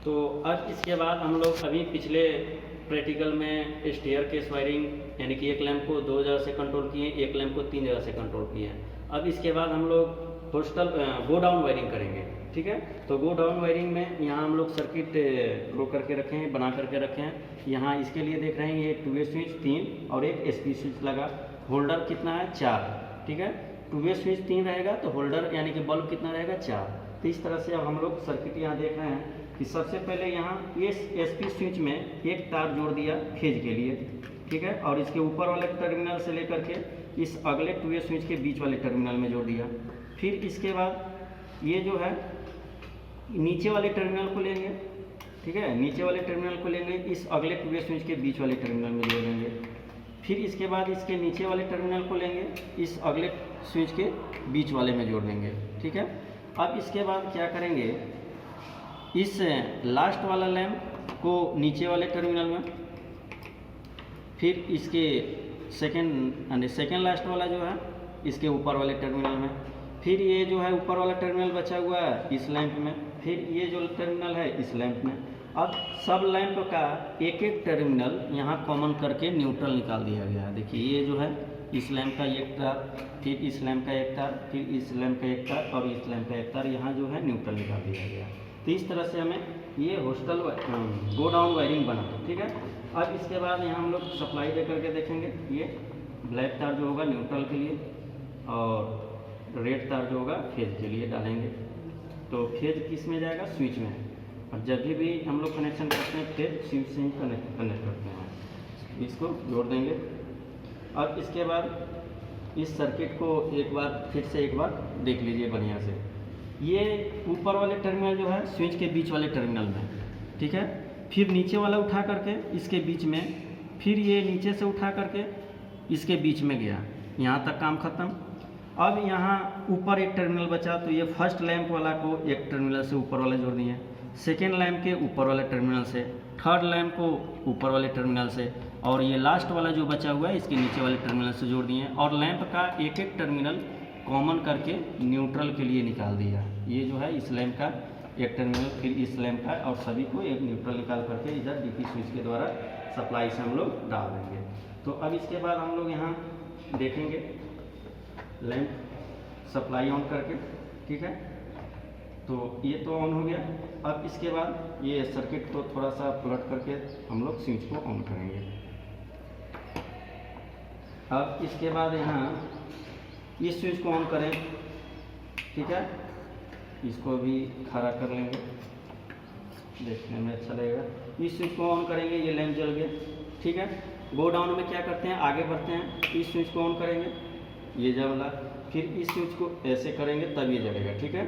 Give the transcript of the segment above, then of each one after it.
तो अब इसके बाद हम लोग अभी पिछले प्रैक्टिकल में स्टेयर केस वायरिंग यानी कि एक लैंप को 2 जगह से कंट्रोल किए, एक लैंप को 3 जगह से कंट्रोल किए हैं। अब इसके बाद हम लोग होस्टल गो डाउन वायरिंग करेंगे। ठीक है, तो गो डाउन वायरिंग में यहाँ हम लोग सर्किट ड्रॉ करके रखे हैं, बना करके रखे हैं। यहाँ इसके लिए देख रहे हैं ये 2 वे स्विच 3 और एक SP स्विच लगा। होल्डर कितना है 4। ठीक है, 2 वे स्विच 3 रहेगा तो होल्डर यानी कि बल्ब कितना रहेगा 4। तो इस तरह से अब हम लोग सर्किट यहाँ देख रहे हैं कि सबसे पहले यहाँ इस SP स्विच में एक तार जोड़ दिया फेज के लिए। ठीक है, और इसके ऊपर वाले टर्मिनल से लेकर के इस अगले 2 वे स्विच के बीच वाले टर्मिनल में जोड़ दिया। फिर इसके बाद ये जो है नीचे वाले टर्मिनल को लेंगे। ठीक है, नीचे वाले टर्मिनल को लेंगे, इस अगले 2 वे स्विच के बीच वाले टर्मिनल में जोड़ देंगे। फिर इसके बाद इसके नीचे वाले टर्मिनल को लेंगे, इस अगले स्विच के बीच वाले में जोड़ देंगे। ठीक है, अब इसके बाद क्या करेंगे, इस लास्ट वाला लैंप को नीचे वाले टर्मिनल में, फिर इसके सेकेंड लास्ट वाला जो है इसके ऊपर वाले टर्मिनल में, फिर ये जो है ऊपर वाला टर्मिनल बचा हुआ है इस लैंप में, फिर ये जो टर्मिनल है इस लैंप में। अब सब लैंप का एक एक टर्मिनल यहाँ कॉमन करके न्यूट्रल निकाल दिया गया है। देखिए ये जो है इस लैंप का एक तार, फिर इस लैंप का एक तार, फिर इस लैंप का एक तार और इस लैंप का एक तार, यहाँ जो है न्यूट्रल निकाल दिया गया। तो इस तरह से हमें ये होस्टल गो डाउन वायरिंग बना। ठीक है, अब इसके बाद यहाँ हम लोग सप्लाई दे करके देखेंगे। ये ब्लैक तार जो होगा न्यूट्रल के लिए और रेड तार जो होगा फेज के लिए डालेंगे। तो फेज किस में जाएगा, स्विच में। और जब भी हम लोग कनेक्शन करते हैं फेज स्विच से ही कनेक्ट करते हैं। इसको जोड़ देंगे। अब इसके बाद इस सर्किट को फिर से एक बार देख लीजिए बढ़िया से। ये ऊपर वाले टर्मिनल जो है स्विच के बीच वाले टर्मिनल में। ठीक है, फिर नीचे वाला उठा करके इसके बीच में, फिर ये नीचे से उठा करके इसके बीच में गया, यहाँ तक काम खत्म। अब यहाँ ऊपर एक टर्मिनल बचा, तो ये फर्स्ट लैंप वाला को एक टर्मिनल से ऊपर वाला जोड़ दिए, सेकेंड लैंप के ऊपर वाले टर्मिनल से, थर्ड लैंप को ऊपर वाले टर्मिनल से, और ये लास्ट वाला जो बचा हुआ है इसके नीचे वाले टर्मिनल से जोड़ दिए। और लैंप का एक एक टर्मिनल कॉमन करके न्यूट्रल के लिए निकाल दिया। ये जो है इस लैंप का एक टर्मिनल, फिर इस लैंप का, और सभी को एक न्यूट्रल निकाल करके इधर DP स्विच के द्वारा सप्लाई से हम लोग डाल देंगे। तो अब इसके बाद हम लोग यहाँ देखेंगे लैंप सप्लाई ऑन करके। ठीक है, तो ये तो ऑन हो गया। अब इसके बाद ये सर्किट को थोड़ा सा पलट करके हम लोग स्विच को ऑन करेंगे। अब इसके बाद यहाँ इस स्विच को ऑन करें। ठीक है, इसको भी खड़ा कर लेंगे, देखने में अच्छा लगेगा। इस स्विच को ऑन करेंगे, ये लैंप जल गया। ठीक है, गो डाउन में क्या करते हैं, आगे बढ़ते हैं, इस स्विच को ऑन करेंगे, ये जला, फिर इस स्विच को ऐसे करेंगे तब ये जलेगा। ठीक है,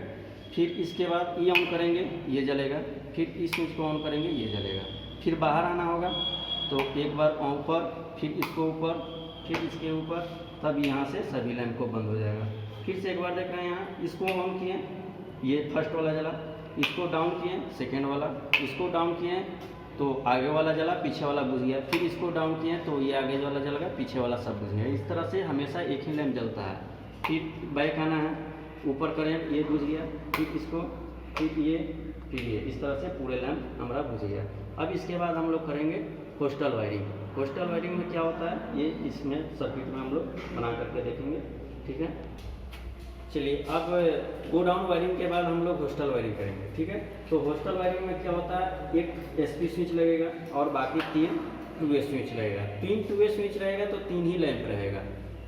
फिर इसके बाद ये ऑन करेंगे, ये जलेगा, फिर इस स्विच को ऑन करेंगे, ये जलेगा। फिर बाहर आना होगा, तो एक बार ऊपर, फिर इसको ऊपर, फिर इसके ऊपर, तब यहाँ से सभी लैंप को बंद हो जाएगा। फिर से एक बार देख रहे हैं, यहाँ इसको ऑन किए, ये फर्स्ट वाला जला, इसको डाउन किए, सेकेंड वाला, इसको डाउन किए तो आगे वाला जला, पीछे वाला बुझ गया, फिर इसको डाउन किए तो ये आगे वाला जल गया, पीछे वाला सब बुझ गया। इस तरह से हमेशा एक ही लैंप जलता है। फिर बैक आना है, ऊपर करें, ये बुझ गया, फिर इसको, फिर ये, इस तरह से पूरे लैंप हमारा बुझ गया। अब इसके बाद हम लोग करेंगे होस्टल वायरिंग। होस्टल वायरिंग में क्या होता है, ये इसमें सर्किट में हम लोग बना करके देखेंगे। ठीक है, चलिए अब गो डाउन वायरिंग के बाद हम लोग होस्टल वायरिंग करेंगे। ठीक है, तो होस्टल वायरिंग में क्या होता है, एक SP स्विच लगेगा और बाकी 3 2 वे स्विच लगेगा। 3 2 वे स्विच रहेगा तो 3 ही लैंप रहेगा।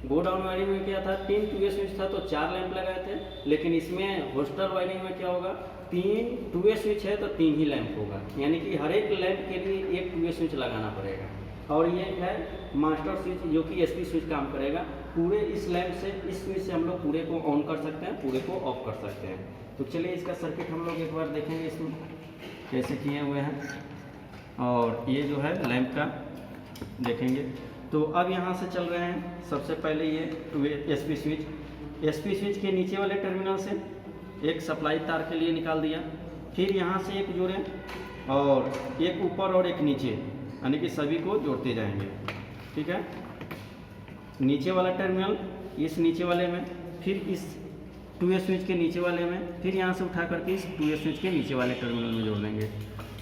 गो डाउन वायरिंग में क्या था, 3 2 वे स्विच था तो 4 लैंप लगाए थे, लेकिन इसमें होस्टल वायरिंग में क्या होगा, 3 2 वे स्विच है तो 3 ही लैंप होगा, यानी कि हर एक लैंप के लिए एक 2 वे स्विच लगाना पड़ेगा। और ये है मास्टर स्विच जो कि SP स्विच काम करेगा। पूरे इस लैंप से, इस स्विच से हम लोग पूरे को ऑन कर सकते हैं, पूरे को ऑफ कर सकते हैं। तो चलिए इसका सर्किट हम लोग एक बार देखेंगे इसमें कैसे किए हुए हैं, और ये जो है लैंप का देखेंगे। तो अब यहाँ से चल रहे हैं, सबसे पहले ये SP स्विच के नीचे वाले टर्मिनल से एक सप्लाई तार के लिए निकाल दिया, फिर यहाँ से एक जोड़ें और एक ऊपर और एक नीचे, यानी कि सभी को जोड़ते जाएंगे। ठीक है, नीचे वाला टर्मिनल इस नीचे वाले में, फिर इस 2 वे स्विच के नीचे वाले में, फिर यहाँ से उठा करके इस 2 वे स्विच के नीचे वाले टर्मिनल में जोड़ देंगे।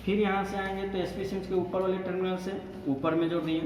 फिर यहाँ से आएंगे तो एसपी स्विच के ऊपर वाले टर्मिनल से ऊपर में जोड़ दिए,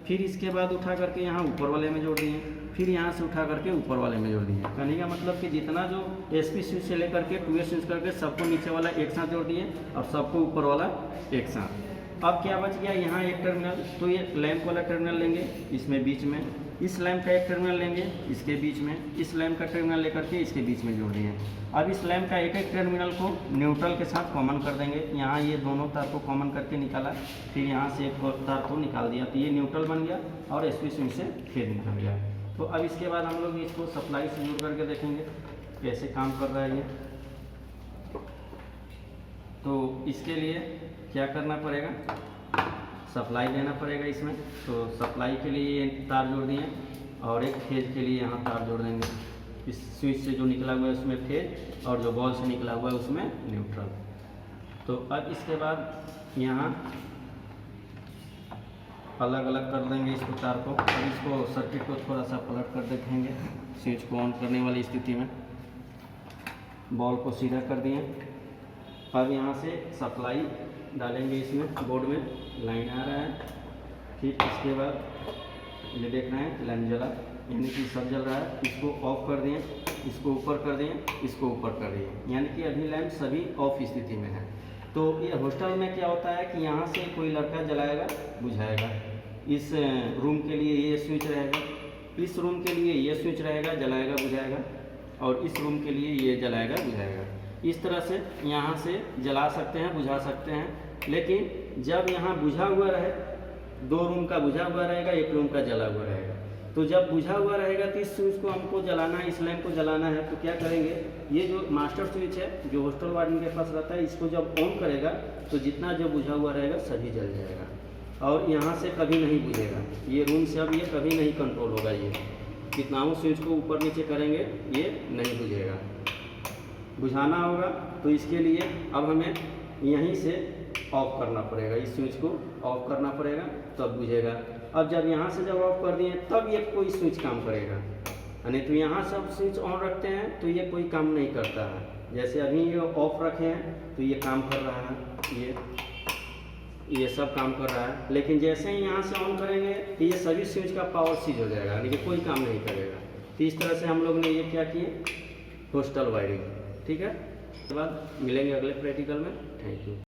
फिर इसके बाद उठा करके यहाँ ऊपर वाले में जोड़ दिए, फिर यहाँ से उठा करके ऊपर वाले में जोड़ दिए। कहने का मतलब कि जितना जो एसपी स्विच से लेकर के 2A स्विच करके सबको नीचे वाला एक साथ जोड़ दिए और सबको ऊपर वाला एक साथ। अब क्या बच गया, यहाँ एक टर्मिनल, तो ये लैंप वाला टर्मिनल लेंगे इसमें बीच में, इस लैंप का एक टर्मिनल लेंगे इसके बीच में, इस लैंप का टर्मिनल लेकर के इसके बीच में जोड़ दिए। अब इस लैंप का एक एक टर्मिनल को न्यूट्रल के साथ कॉमन कर देंगे। यहाँ ये दोनों तार को कॉमन करके निकाला, फिर यहाँ से एक तार को निकाल दिया, तो ये न्यूट्रल बन गया और एसपी स्विच से फिर निकल गया। तो अब इसके बाद हम लोग इसको सप्लाई से जुड़ करके देखेंगे कैसे काम कर रहा है ये। तो इसके लिए क्या करना पड़ेगा, सप्लाई देना पड़ेगा इसमें। तो सप्लाई के लिए ये तार जोड़ दिए और एक फेज के लिए यहाँ तार जोड़ देंगे। इस स्विच से जो निकला हुआ है उसमें फेज और जो बॉल से निकला हुआ है उसमें न्यूट्रल। तो अब इसके बाद यहाँ अलग अलग कर देंगे इसको तार को। अब इसको सर्किट को थोड़ा सा पलट कर देखेंगे। स्विच को ऑन करने वाली स्थिति में बॉल को सीधा कर दिए। अब यहाँ से सप्लाई डालेंगे इसमें, बोर्ड में लाइन आ रहा है। फिर इसके बाद ये देख रहे हैं लाइन जला, यानी कि सब जल रहा है। इसको ऑफ कर दिए, इसको ऊपर कर दिए, इसको ऊपर कर दिए, यानी कि अभी लैंप सभी ऑफ स्थिति में है। तो ये हॉस्टल में क्या होता है कि यहाँ से कोई लड़का जलाएगा बुझाएगा। इस रूम के लिए ये स्विच रहेगा, इस रूम के लिए ये स्विच रहेगा, जलाएगा बुझाएगा, और इस रूम के लिए ये जलाएगा बुझाएगा। इस तरह से यहाँ से जला सकते हैं, बुझा सकते हैं। लेकिन जब यहाँ बुझा हुआ रहे, 2 रूम का बुझा हुआ रहेगा, 1 रूम का जला हुआ रहेगा। तो जब बुझा हुआ रहेगा तो इस स्विच को हमको जलाना है, इस लैंप को जलाना है। तो क्या करेंगे, ये जो मास्टर स्विच है जो हॉस्टल वार्डन के पास रहता है, इसको जब ऑन करेगा तो जितना जो बुझा हुआ रहेगा सभी जल जाएगा और यहाँ से कभी नहीं बुझेगा। ये रूम से अब ये कभी नहीं कंट्रोल होगा। ये कितनाओं स्विच को ऊपर नीचे करेंगे ये नहीं बुझेगा। बुझाना होगा तो इसके लिए अब हमें यहीं से ऑफ करना पड़ेगा, इस स्विच को ऑफ करना पड़ेगा तब बुझेगा। अब जब यहाँ से जब ऑफ कर दिए तब ये कोई स्विच काम करेगा, नहीं तो यहाँ सब स्विच ऑन रखते हैं तो ये कोई काम नहीं करता है। जैसे अभी ये ऑफ रखे हैं तो ये काम कर रहा है, ये सब काम कर रहा है। लेकिन जैसे ही यहाँ से ऑन करेंगे तो ये सभी स्विच का पावर सीज हो जाएगा, यानी कि कोई काम नहीं करेगा। तो इस तरह से हम लोग ने ये क्या किए, हॉस्टल वायरिंग। ठीक है, उसके बाद मिलेंगे अगले प्रैक्टिकल में। Thank you.